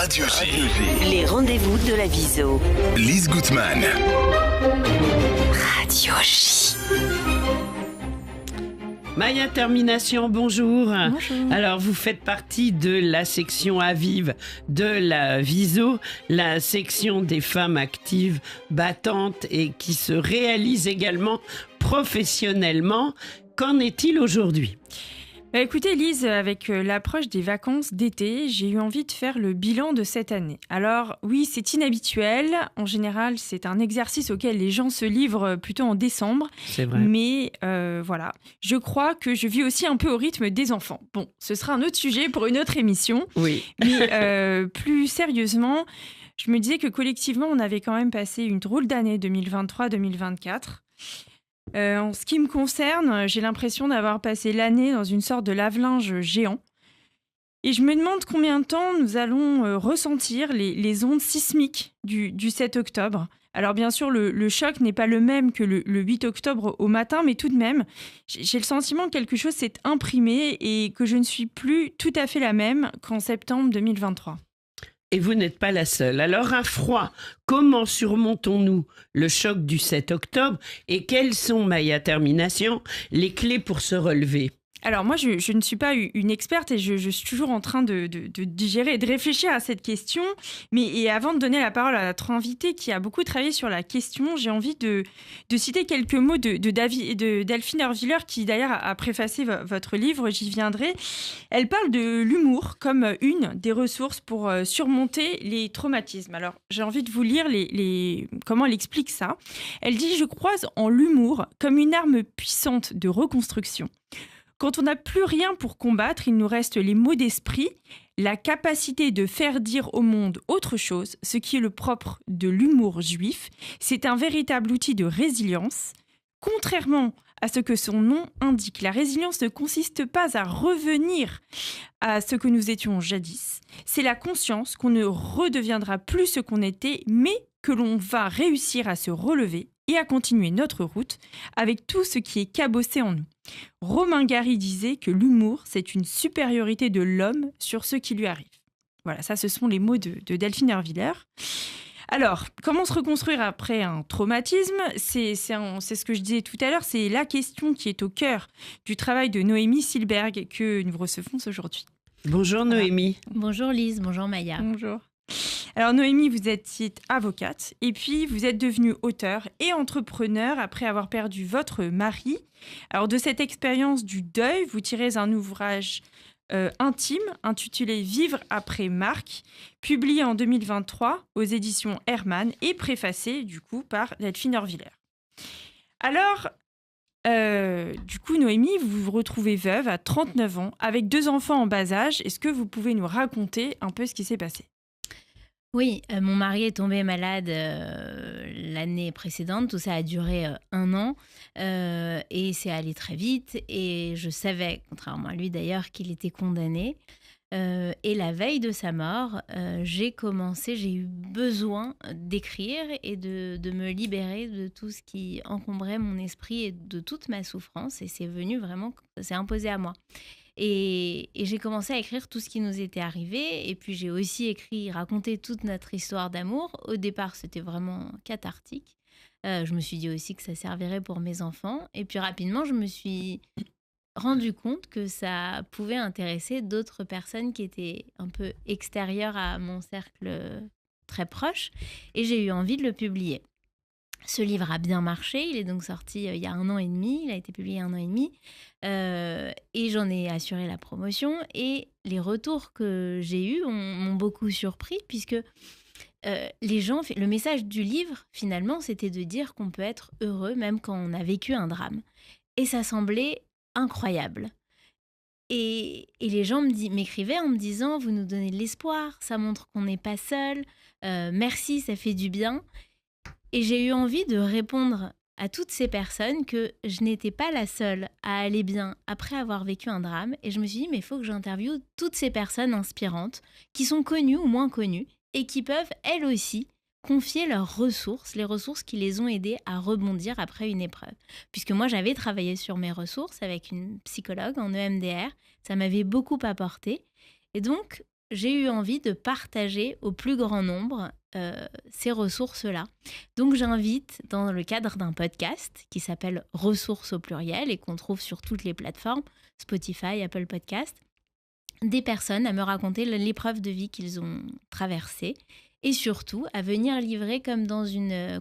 Radio G. Les rendez-vous de la Viso. Lise Gutmann. Radio J. Maya Termination, bonjour. Bonjour. Alors, vous faites partie de la section Aviv de la Viso, la section des femmes actives, battantes et qui se réalisent également professionnellement. Qu'en est-il aujourd'hui ? Écoutez Lise, avec l'approche des vacances d'été, j'ai eu envie de faire le bilan de cette année. Alors oui, c'est inhabituel. En général, c'est un exercice auquel les gens se livrent plutôt en décembre. C'est vrai. Mais voilà, je crois que je vis aussi un peu au rythme des enfants. Bon, ce sera un autre sujet pour une autre émission. Oui. Mais plus sérieusement, je me disais que collectivement, on avait quand même passé une drôle d'année 2023-2024. En ce qui me concerne, j'ai l'impression d'avoir passé l'année dans une sorte de lave-linge géant. Et je me demande combien de temps nous allons ressentir les ondes sismiques du 7 octobre. Alors bien sûr, le choc n'est pas le même que le 8 octobre au matin, mais tout de même, j'ai le sentiment que quelque chose s'est imprimé et que je ne suis plus tout à fait la même qu'en septembre 2023. Et vous n'êtes pas la seule. Alors, un froid, comment surmontons-nous le choc du 7 octobre et quelles sont, Maya Termination, les clés pour se relever ? Alors moi, je ne suis pas une experte et je suis toujours en train de digérer et de réfléchir à cette question. Et avant de donner la parole à notre invitée qui a beaucoup travaillé sur la question, j'ai envie de citer quelques mots de Delphine Erviller qui d'ailleurs a préfacé votre livre, j'y viendrai. Elle parle de l'humour comme une des ressources pour surmonter les traumatismes. Alors j'ai envie de vous lire comment elle explique ça. Elle dit « Je crois en l'humour comme une arme puissante de reconstruction ». Quand on n'a plus rien pour combattre, il nous reste les mots d'esprit, la capacité de faire dire au monde autre chose, ce qui est le propre de l'humour juif. C'est un véritable outil de résilience. Contrairement à ce que son nom indique, la résilience ne consiste pas à revenir à ce que nous étions jadis. C'est la conscience qu'on ne redeviendra plus ce qu'on était, mais que l'on va réussir à se relever et à continuer notre route avec tout ce qui est cabossé en nous. Romain Gary disait que l'humour, c'est une supériorité de l'homme sur ce qui lui arrive. Voilà, ça, ce sont les mots de Delphine Erviller. Alors, comment se reconstruire après un traumatisme ? C'est ce que je disais tout à l'heure, c'est la question qui est au cœur du travail de Noémie Silberg que nous recevons aujourd'hui. Bonjour Noémie. Bonjour Lise, bonjour Maya. Bonjour. Alors Noémie, vous êtes avocate et puis vous êtes devenue auteure et entrepreneur après avoir perdu votre mari. Alors de cette expérience du deuil, vous tirez un ouvrage intime intitulé « Vivre après Marc », publié en 2023 aux éditions Hermann et préfacé du coup par Delphine Erviller. Alors, du coup Noémie, vous vous retrouvez veuve à 39 ans avec 2 enfants en bas âge. Est-ce que vous pouvez nous raconter un peu ce qui s'est passé ? Oui, mon mari est tombé malade l'année précédente. Tout ça a duré 1 an et c'est allé très vite. Et je savais, contrairement à lui d'ailleurs, qu'il était condamné. Et la veille de sa mort, j'ai eu besoin d'écrire et de me libérer de tout ce qui encombrait mon esprit et de toute ma souffrance. Et c'est venu vraiment, ça s'est imposé à moi. Et j'ai commencé à écrire tout ce qui nous était arrivé. Et puis j'ai aussi raconté toute notre histoire d'amour. Au départ, c'était vraiment cathartique. Je me suis dit aussi que ça servirait pour mes enfants. Et puis rapidement, je me suis rendu compte que ça pouvait intéresser d'autres personnes qui étaient un peu extérieures à mon cercle très proche. Et j'ai eu envie de le publier. Ce livre a bien marché, il est donc sorti il y a 1 an et demi, il a été publié il y a 1 an et demi, et j'en ai assuré la promotion, et les retours que j'ai eus m'ont beaucoup surpris, puisque les gens, le message du livre, finalement, c'était de dire qu'on peut être heureux même quand on a vécu un drame. Et ça semblait incroyable. Et les gens m'écrivaient en me disant « Vous nous donnez de l'espoir, ça montre qu'on n'est pas seul, merci, ça fait du bien ». Et j'ai eu envie de répondre à toutes ces personnes que je n'étais pas la seule à aller bien après avoir vécu un drame. Et je me suis dit, mais il faut que j'interviewe toutes ces personnes inspirantes qui sont connues ou moins connues et qui peuvent, elles aussi, confier leurs ressources, les ressources qui les ont aidées à rebondir après une épreuve. Puisque moi, j'avais travaillé sur mes ressources avec une psychologue en EMDR. Ça m'avait beaucoup apporté. Et donc, j'ai eu envie de partager au plus grand nombre ces ressources-là. Donc j'invite, dans le cadre d'un podcast qui s'appelle Ressources au pluriel et qu'on trouve sur toutes les plateformes, Spotify, Apple Podcast, des personnes à me raconter l'épreuve de vie qu'ils ont traversée et surtout à venir livrer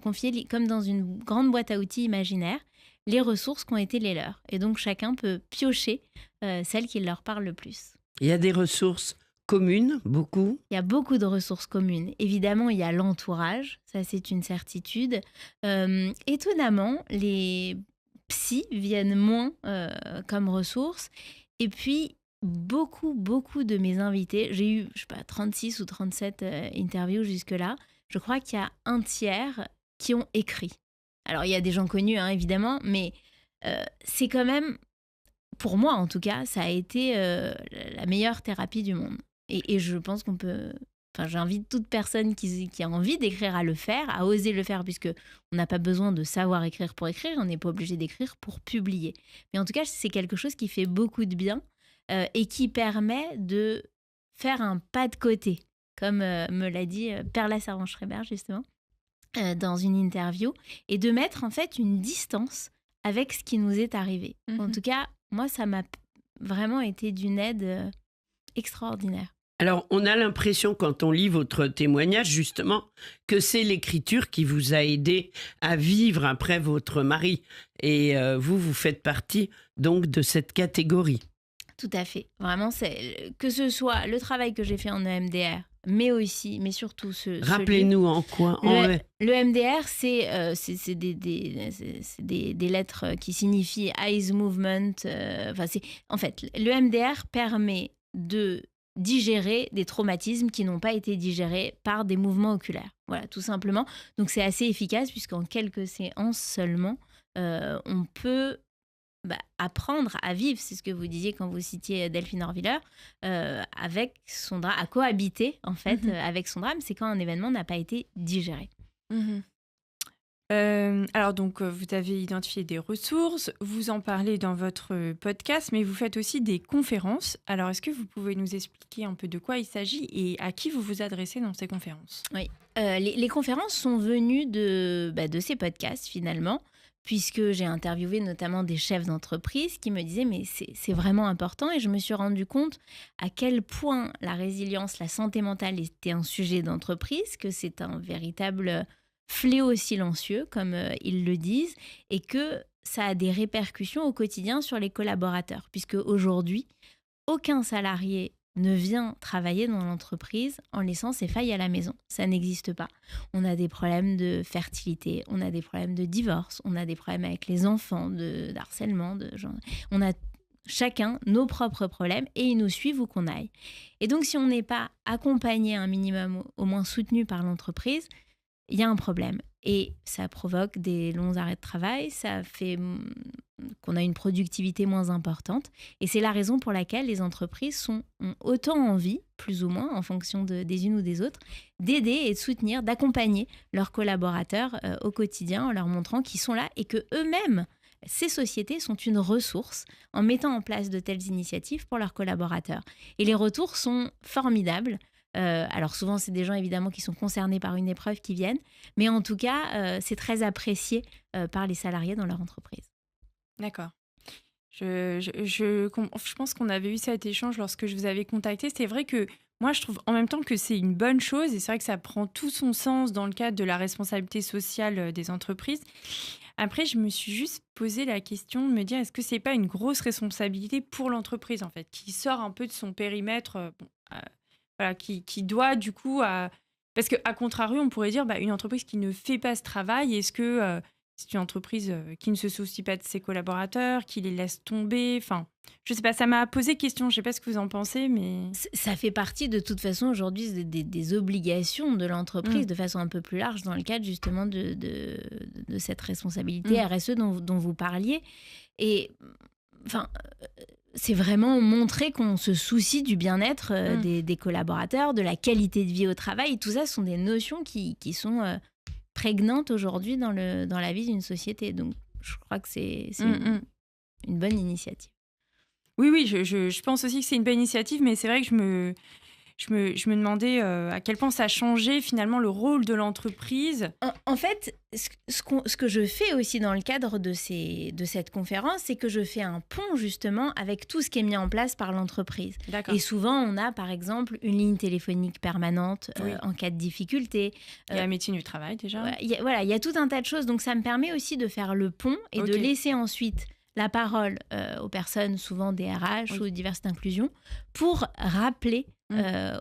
confier comme dans une grande boîte à outils imaginaire les ressources qui ont été les leurs. Et donc chacun peut piocher celles qui leur parlent le plus. Il y a des ressources communes, beaucoup. Il y a beaucoup de ressources communes. Évidemment, il y a l'entourage, ça c'est une certitude. Étonnamment, les psys viennent moins comme ressources. Et puis, beaucoup de mes invités, j'ai eu, 36 ou 37 interviews jusque-là, je crois qu'il y a un tiers qui ont écrit. Alors, il y a des gens connus, hein, évidemment, mais c'est quand même, pour moi en tout cas, ça a été la meilleure thérapie du monde. Et je pense qu'on peut... Enfin, j'invite toute personne qui a envie d'écrire à le faire, à oser le faire, puisque on n'a pas besoin de savoir écrire pour écrire, on n'est pas obligé d'écrire pour publier. Mais en tout cas, c'est quelque chose qui fait beaucoup de bien et qui permet de faire un pas de côté, comme me l'a dit Perla Servan-Schreiber, justement, dans une interview, et de mettre en fait une distance avec ce qui nous est arrivé. En tout cas, moi, ça m'a vraiment été d'une aide extraordinaire. Alors, on a l'impression, quand on lit votre témoignage, justement, que c'est l'écriture qui vous a aidé à vivre après votre mari. Et vous faites partie, donc, de cette catégorie. Tout à fait. Vraiment, que ce soit le travail que j'ai fait en EMDR, mais surtout Rappelez-nous en quoi. Le MDR, c'est des lettres qui signifient Eyes Movement. En fait, le MDR permet de digérer des traumatismes qui n'ont pas été digérés par des mouvements oculaires. Voilà, tout simplement. Donc, c'est assez efficace puisqu'en quelques séances seulement, on peut apprendre à vivre, c'est ce que vous disiez quand vous citiez Delphine Orviller, avec son drame, à cohabiter en fait avec son drame, c'est quand un événement n'a pas été digéré. Alors donc vous avez identifié des ressources, vous en parlez dans votre podcast, mais vous faites aussi des conférences. Alors est-ce que vous pouvez nous expliquer un peu de quoi il s'agit et à qui vous vous adressez dans ces conférences ? Oui, les conférences sont venues de ces podcasts finalement, puisque j'ai interviewé notamment des chefs d'entreprise qui me disaient mais c'est vraiment important, et je me suis rendu compte à quel point la résilience, la santé mentale était un sujet d'entreprise, que c'est un véritable fléau silencieux comme ils le disent, et que ça a des répercussions au quotidien sur les collaborateurs, puisque aujourd'hui aucun salarié ne vient travailler dans l'entreprise en laissant ses failles à la maison. Ça n'existe pas. On a des problèmes de fertilité, on a des problèmes de divorce, on a des problèmes avec les enfants, d'harcèlement, on a chacun nos propres problèmes et ils nous suivent où qu'on aille. Et donc, si on n'est pas accompagné un minimum, au moins soutenu par l'entreprise, il y a un problème. Et ça provoque des longs arrêts de travail, ça fait qu'on a une productivité moins importante. Et c'est la raison pour laquelle les entreprises ont autant envie, plus ou moins, en fonction des unes ou des autres, d'aider et de soutenir, d'accompagner leurs collaborateurs au quotidien en leur montrant qu'ils sont là et qu'eux-mêmes, ces sociétés sont une ressource en mettant en place de telles initiatives pour leurs collaborateurs. Et les retours sont formidables. Alors souvent, c'est des gens évidemment qui sont concernés par une épreuve qui viennent, mais en tout cas, c'est très apprécié par les salariés dans leur entreprise. D'accord. Je pense qu'on avait eu cet échange lorsque je vous avais contacté. C'est vrai que moi, je trouve en même temps que c'est une bonne chose, et c'est vrai que ça prend tout son sens dans le cadre de la responsabilité sociale des entreprises. Après, je me suis juste posé la question de me dire, est-ce que c'est pas une grosse responsabilité pour l'entreprise, en fait, qui sort un peu de son périmètre voilà, qui doit du coup... Parce qu'à contrario, on pourrait dire, une entreprise qui ne fait pas ce travail, est-ce que c'est une entreprise qui ne se soucie pas de ses collaborateurs, qui les laisse tomber? Enfin, je sais pas, ça m'a posé question, je sais pas ce que vous en pensez, mais... Ça fait partie de toute façon aujourd'hui des obligations de l'entreprise de façon un peu plus large dans le cadre justement de cette responsabilité RSE dont vous parliez. Et enfin... c'est vraiment montrer qu'on se soucie du bien-être des collaborateurs, de la qualité de vie au travail. Tout ça sont des notions qui sont prégnantes aujourd'hui dans la vie d'une société. Donc, je crois que c'est une bonne initiative. Oui, je pense aussi que c'est une bonne initiative, mais c'est vrai que je me demandais à quel point ça a changé finalement le rôle de l'entreprise. En fait, ce que je fais aussi dans le cadre de cette conférence, c'est que je fais un pont justement avec tout ce qui est mis en place par l'entreprise. D'accord. Et souvent, on a par exemple une ligne téléphonique permanente Oui. en cas de difficulté. Il y a la médecine du travail déjà. Il y a tout un tas de choses. Donc, ça me permet aussi de faire le pont et Ok. de laisser ensuite la parole aux personnes, souvent des RH Oui. ou diversité inclusion, pour rappeler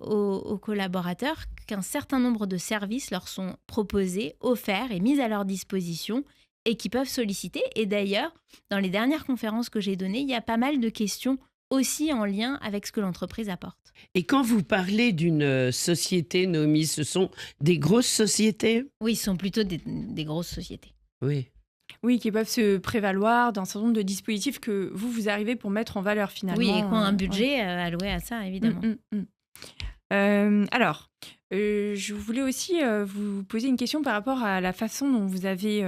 aux collaborateurs qu'un certain nombre de services leur sont proposés, offerts et mis à leur disposition et qui peuvent solliciter. Et d'ailleurs, dans les dernières conférences que j'ai données, il y a pas mal de questions aussi en lien avec ce que l'entreprise apporte. Et quand vous parlez d'une société, Noémie, ce sont des grosses sociétés? Oui, ce sont plutôt des grosses sociétés. Oui. Oui, qui peuvent se prévaloir d'un certain nombre de dispositifs que vous arrivez pour mettre en valeur finalement. Oui, et qui ont un Ouais. budget alloué à ça, évidemment. Alors, je voulais aussi vous poser une question par rapport à la façon dont vous avez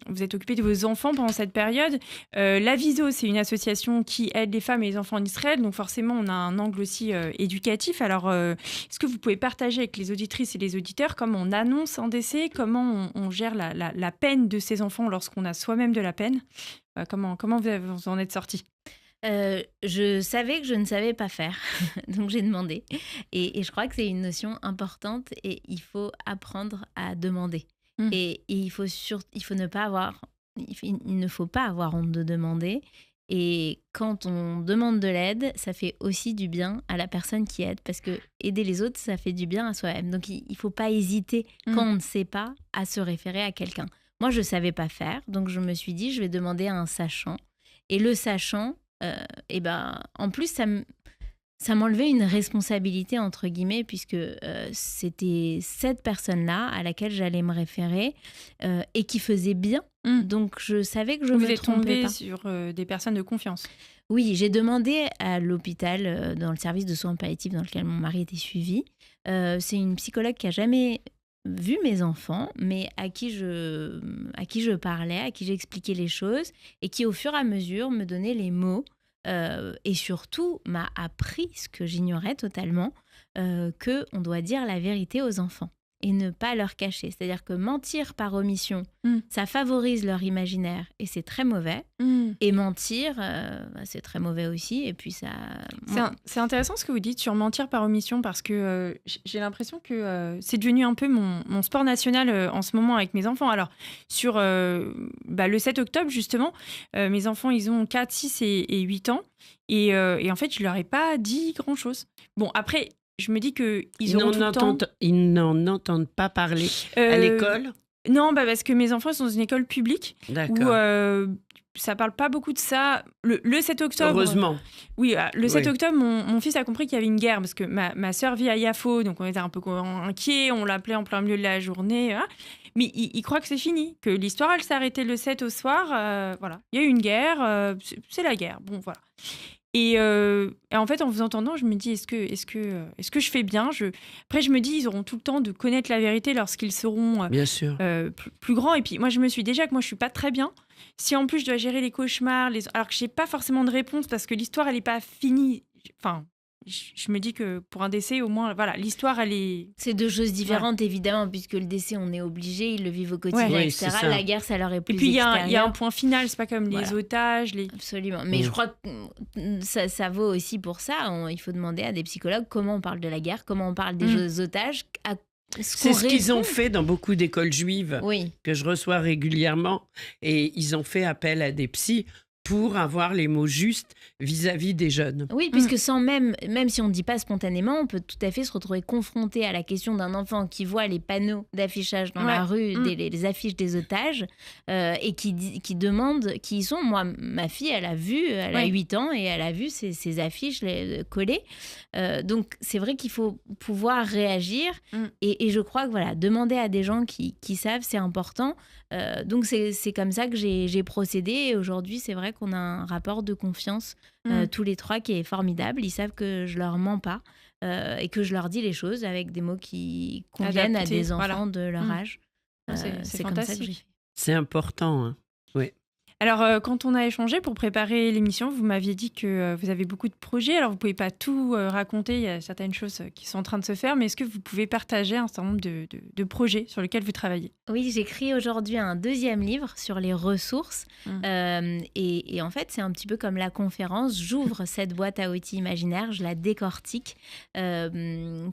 vous êtes occupé de vos enfants pendant cette période. L'Aviso, c'est une association qui aide les femmes et les enfants en Israël, donc forcément on a un angle aussi éducatif. Alors, est-ce que vous pouvez partager avec les auditrices et les auditeurs comment on annonce un décès, comment on gère la peine de ces enfants lorsqu'on a soi-même de la peine? Comment vous en êtes sortis? Je savais que je ne savais pas faire, donc j'ai demandé. Et je crois que c'est une notion importante et il faut apprendre à demander. Et il ne faut pas avoir honte de demander. Et quand on demande de l'aide, ça fait aussi du bien à la personne qui aide, parce que aider les autres, ça fait du bien à soi-même. Donc il ne faut pas hésiter, quand on ne sait pas, à se référer à quelqu'un. Moi, je ne savais pas faire, donc je me suis dit, je vais demander à un sachant. Et le sachant, en plus, ça m'enlevait une responsabilité, entre guillemets, puisque c'était cette personne-là à laquelle j'allais me référer et qui faisait bien. Donc, je savais que je vous me êtes trompais tombé pas. sur des personnes de confiance. Oui, j'ai demandé à l'hôpital, dans le service de soins palliatifs dans lequel mon mari était suivi. C'est une psychologue qui n'a jamais vu mes enfants, mais à qui je parlais, à qui j'expliquais les choses et qui, au fur et à mesure, me donnait les mots et surtout m'a appris ce que j'ignorais totalement, qu'on doit dire la vérité aux enfants et ne pas leur cacher. C'est-à-dire que mentir par omission, ça favorise leur imaginaire et c'est très mauvais. Et mentir, c'est très mauvais aussi. Et puis ça... C'est intéressant ce que vous dites sur mentir par omission, parce que j'ai l'impression que c'est devenu un peu mon sport national en ce moment avec mes enfants. Alors, sur le 7 octobre, justement, mes enfants, ils ont 4, 6 et 8 ans. Et en fait, je leur ai pas dit grand-chose. Bon, après... Je me dis qu'ils auront tout le temps... Ils n'en entendent pas parler à l'école? Non, parce que mes enfants sont dans une école publique D'accord. où ça parle pas beaucoup de ça. Le 7 octobre... Heureusement. Oui, le 7 octobre, mon fils a compris qu'il y avait une guerre parce que ma sœur vit à Yafo, donc on était un peu inquiets, on l'appelait en plein milieu de la journée. Hein. Mais il croit que c'est fini, que l'histoire, elle s'est arrêtée le 7 au soir. Voilà, il y a eu une guerre, c'est la guerre. Bon, voilà. Et en fait, en vous entendant, je me dis, est-ce que je fais bien? Après, je me dis, ils auront tout le temps de connaître la vérité lorsqu'ils seront Bien sûr. plus grands. Et puis, moi, je me suis déjà que moi, je suis pas très bien. Si en plus, je dois gérer les cauchemars, alors que j'ai pas forcément de réponse parce que l'histoire, elle est pas finie. Enfin, je me dis que pour un décès, au moins, voilà, l'histoire, elle est... C'est deux choses différentes, évidemment, puisque le décès, on est obligé, ils le vivent au quotidien, Ouais. Oui, etc. c'est ça. La guerre, ça leur est plus Et puis, il y a extérieur. un point final, c'est pas comme les otages, Absolument. Mais je crois que ça vaut aussi pour ça. Il faut demander à des psychologues comment on parle de la guerre, comment on parle des otages. C'est ce qu'ils ont fait dans beaucoup d'écoles juives que je reçois régulièrement. Et ils ont fait appel à des psys pour avoir les mots justes vis-à-vis des jeunes. Oui, puisque sans même si on ne dit pas spontanément, on peut tout à fait se retrouver confronté à la question d'un enfant qui voit les panneaux d'affichage dans la rue, les affiches des otages, et qui demande qui ils sont. Moi, ma fille, elle a 8 ans, et elle a vu ces affiches collées. Donc, c'est vrai qu'il faut pouvoir réagir. Et je crois que voilà, demander à des gens qui savent, c'est important. Donc, c'est comme ça que j'ai procédé. Et aujourd'hui, c'est vrai qu'on a un rapport de confiance tous les trois qui est formidable. Ils savent que je leur mens pas et que je leur dis les choses avec des mots qui conviennent à des enfants de leur âge. C'est comme ça que fantastique. j'ai fait. C'est important. Hein. Oui. Alors, quand on a échangé pour préparer l'émission, vous m'aviez dit que vous avez beaucoup de projets. Alors, vous ne pouvez pas tout raconter. Il y a certaines choses qui sont en train de se faire. Mais est-ce que vous pouvez partager un certain nombre de projets sur lesquels vous travaillez? Oui, j'écris aujourd'hui un 2e livre sur les ressources. Et en fait, c'est un petit peu comme la conférence. J'ouvre cette boîte à outils imaginaire, je la décortique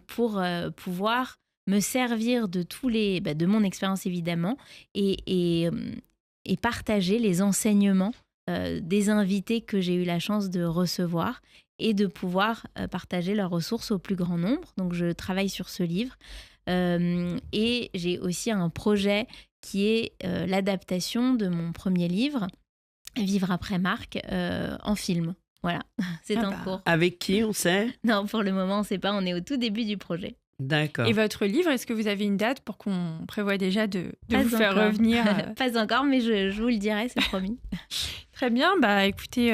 pour pouvoir me servir de mon expérience évidemment et partager les enseignements des invités que j'ai eu la chance de recevoir et de pouvoir partager leurs ressources au plus grand nombre. Donc, je travaille sur ce livre. Et j'ai aussi un projet qui est l'adaptation de mon premier livre, Vivre après Marc, en film. Voilà, c'est en cours. Avec qui, on sait? Non, pour le moment, on ne sait pas. On est au tout début du projet. D'accord. Et votre livre, est-ce que vous avez une date pour qu'on prévoie déjà de Pas vous faire encore. revenir Pas encore, mais je vous le dirai, c'est promis. Très bien, bah écoutez,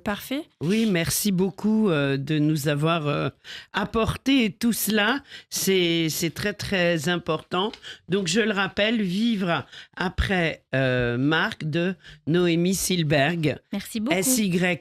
parfait. Oui, merci beaucoup de nous avoir apporté tout cela. C'est très, très important. Donc, je le rappelle, Vivre après Marc de Noémie Silberg. Merci beaucoup. Sylberg,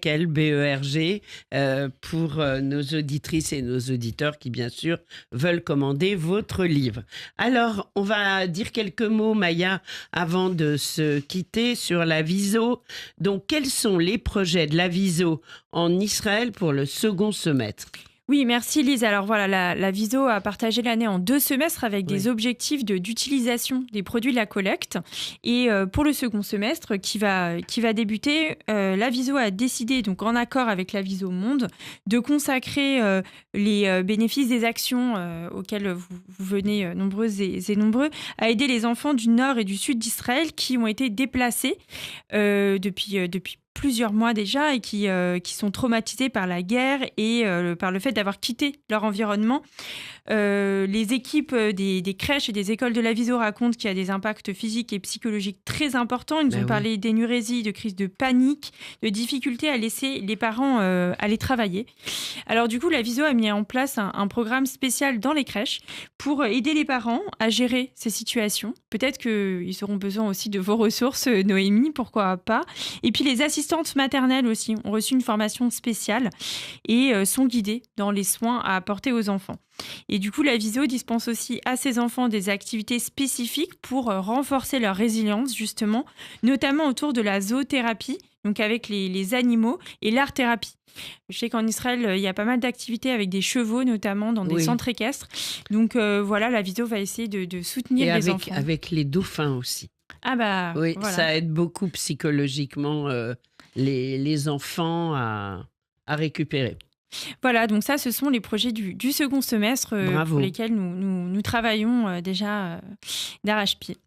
pour nos auditrices et nos auditeurs qui, bien sûr, veulent commander votre livre. Alors, on va dire quelques mots, Maya, avant de se quitter sur la Viso. Donc, quels sont les projets de la Viso en Israël pour le second semestre? Oui, merci Lise. Alors voilà, la Viso a partagé l'année en 2 semestres avec des objectifs d'utilisation des produits de la collecte. Et pour le second semestre qui va débuter, la Viso a décidé, donc en accord avec la Viso Monde, de consacrer les bénéfices des actions auxquelles vous venez nombreuses et nombreux à aider les enfants du nord et du sud d'Israël qui ont été déplacés depuis plusieurs mois déjà et qui sont traumatisés par la guerre et par le fait d'avoir quitté leur environnement. Les équipes des crèches et des écoles de la Viso racontent qu'il y a des impacts physiques et psychologiques très importants. Ils nous ont parlé d'énurésie, de crise de panique, de difficultés à laisser les parents aller travailler. Alors du coup, la Viso a mis en place un programme spécial dans les crèches pour aider les parents à gérer ces situations. Peut-être qu'ils auront besoin aussi de vos ressources, Noémie, pourquoi pas. Et puis les assistantes maternelles aussi ont reçu une formation spéciale et sont guidées dans les soins à apporter aux enfants. Et du coup, la Viso dispense aussi à ces enfants des activités spécifiques pour renforcer leur résilience, justement, notamment autour de la zoothérapie, donc avec les animaux, et l'art-thérapie. Je sais qu'en Israël, il y a pas mal d'activités avec des chevaux, notamment dans des centres équestres. Donc voilà, la Viso va essayer de soutenir les enfants. Avec les dauphins aussi. Ah bah, oui, voilà. Ça aide beaucoup psychologiquement les enfants à récupérer. Voilà, donc ça, ce sont les projets du second semestre pour lesquels nous travaillons déjà d'arrache-pied.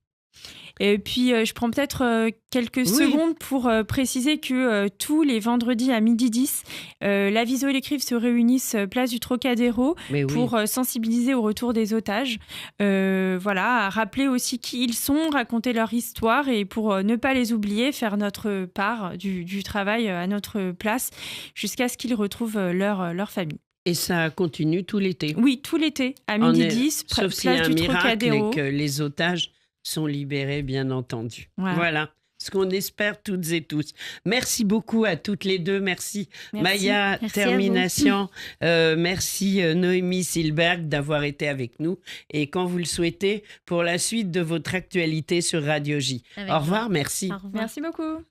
Et puis, je prends peut-être quelques secondes pour préciser que tous les vendredis à 12h10, la Viso et l'Écrive se réunissent place du Trocadéro pour sensibiliser au retour des otages. Voilà, rappeler aussi qui ils sont, raconter leur histoire et pour ne pas les oublier, faire notre part du travail à notre place jusqu'à ce qu'ils retrouvent leur famille. Et ça continue tout l'été? Oui, tout l'été, à 12h10, sauf s'il y a un miracle Trocadéro. et que les otages sont libérés, bien entendu. Voilà. Ce qu'on espère toutes et tous. Merci beaucoup à toutes les deux. Merci Maya Termination. Merci Noémie Silberg d'avoir été avec nous. Et quand vous le souhaitez, pour la suite de votre actualité sur Radio J. Au revoir, merci. Au revoir. Merci beaucoup.